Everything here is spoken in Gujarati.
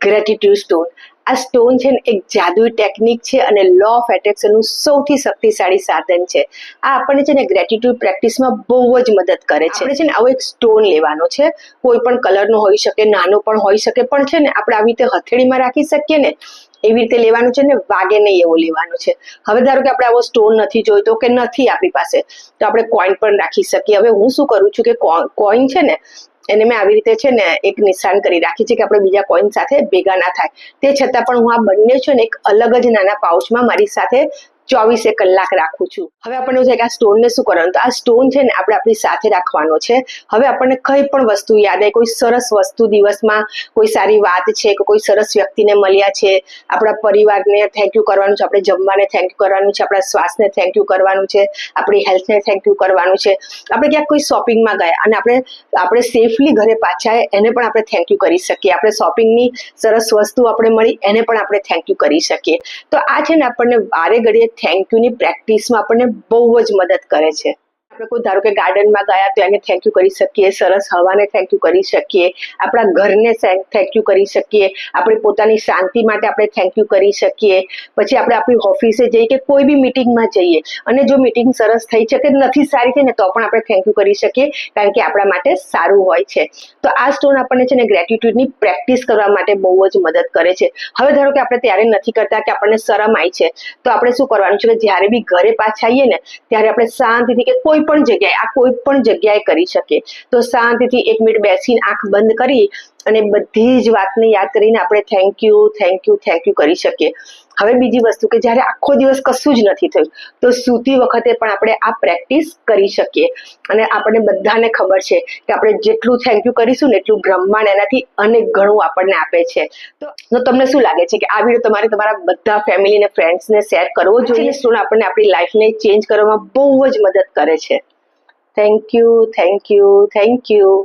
Gratitude stone. આ સ્ટોન છે ને એક જાદુઈ ટેકનિક છે અને લો ઓફ એટ્રેક્શનનું સૌથી શક્તિશાળી સાધન છે. આ આપણને છે ને ગ્રેટિટ્યુડ પ્રેક્ટિસમાં બહુ જ મદદ કરે છે. આપણે છે ને આવો એક સ્ટોન લેવાનો છે, કોઈ પણ કલરનો હોઈ શકે, નાનો પણ હોઈ શકે, પણ છે ને આપણે આવી રીતે હથેળીમાં રાખી શકીએ ને એવી રીતે લેવાનું છે ને, વાગે નહીં એવો લેવાનો છે. હવે ધારો કે આપણે આવો સ્ટોન નથી જોઈતો કે નથી આપણી પાસે, તો આપણે કોઈન પણ રાખી શકીએ. હવે હું શું કરું છું કે કોઈન છે ને એને મેં આવી રીતે છે ને એક નિશાન કરી રાખી છે કે આપણે બીજા કોઈન સાથે ભેગા ના થાય. તે છતાં પણ હું આ બંને છે ને એક અલગ જ નાના પાઉચમાં મારી સાથે 24 કલાક રાખું છું. હવે આપણને એવું છે કે આ સ્ટોનને શું કરવાનું, તો આ સ્ટોન છે ને આપણે આપણી સાથે રાખવાનો છે. હવે આપણને કઈ પણ વસ્તુ યાદ આવે, કોઈ સરસ વસ્તુ દિવસમાં, કોઈ સારી વાત છે કે કોઈ સરસ વ્યક્તિને મળ્યા છે, આપણા પરિવારને થેન્ક યુ કરવાનું છે, આપણે જમવાને થેન્ક યુ કરવાનું છે, આપણા શ્વાસને થેન્ક યુ કરવાનું છે, આપણી હેલ્થને થેન્ક યુ કરવાનું છે, આપણે ક્યાંક કોઈ શોપિંગમાં ગયા અને આપણે સેફલી ઘરે પાછા આવ્યા એને પણ આપણે થેન્ક યુ કરી શકીએ. આપણે શોપિંગની સરસ વસ્તુ આપણે મળી એને પણ આપણે થેન્ક યુ કરી શકીએ. તો આ છે ને આપણને વારે ઘડીએ થેન્ક યુની પ્રેક્ટિસમાં આપણને બહુ જ મદદ કરે છે. આપણે કોઈ ધારો કે ગાર્ડનમાં ગયા તો એને થેન્ક યુ કરી શકીએ, સરસ હવાને થેન્ક યુ કરી શકીએ, આપણા ઘરને થેન્ક યુ કરી શકીએ, આપણી પોતાની શાંતિ માટે આપણે થેન્ક યુ કરી શકીએ. પછી આપણે આપણી ઓફિસે જઈએ કે કોઈ બી મિટિંગમાં જઈએ અને જો મિટિંગ સરસ થઈ છે કે નથી સારી થઈ ને તો પણ આપણે થેન્ક યુ કરી શકીએ, કારણ કે આપણા માટે સારું હોય છે. તો આ સ્ટોન આપણને છે ને ગ્રેટિટ્યુડની પ્રેક્ટિસ કરવા માટે બહુ જ મદદ કરે છે. હવે ધારો કે આપણે ત્યારે નથી કરતા કે આપણને શરમ આવી છે, તો આપણે શું કરવાનું છે કે જ્યારે બી ઘરે પાછા આવીએ ને ત્યારે આપણે શાંતિથી કે કોઈ પણ જગ્યાએ કરી શકીએ. તો શાંતિથી 1 મિનિટ બેસીને આંખ બંધ કરી અને બધી જ વાતને યાદ કરીને આપણે thank you thank you thank you કરી શકીએ. હવે બીજી વસ્તુ કે જ્યારે આખો દિવસ કશું જ નથી થયું તો સૂતી વખતે પણ આપણે આ પ્રેક્ટિસ કરી શકીએ. અને આપણને બધાને ખબર છે કે આપણે જેટલું થેન્ક યુ કરીશું ને એટલું બ્રહ્માંડ એનાથી અનેક ગણું આપણને આપે છે. તો તમને શું લાગે છે કે આ વિડીયો તમારે તમારા બધા ફેમિલી અને ફ્રેન્ડ્સને શેર કરવો જોઈએ? સ્ટોન આપણને આપણી લાઈફને ચેન્જ કરવામાં બહુ જ મદદ કરે છે. Thank you thank you thank you.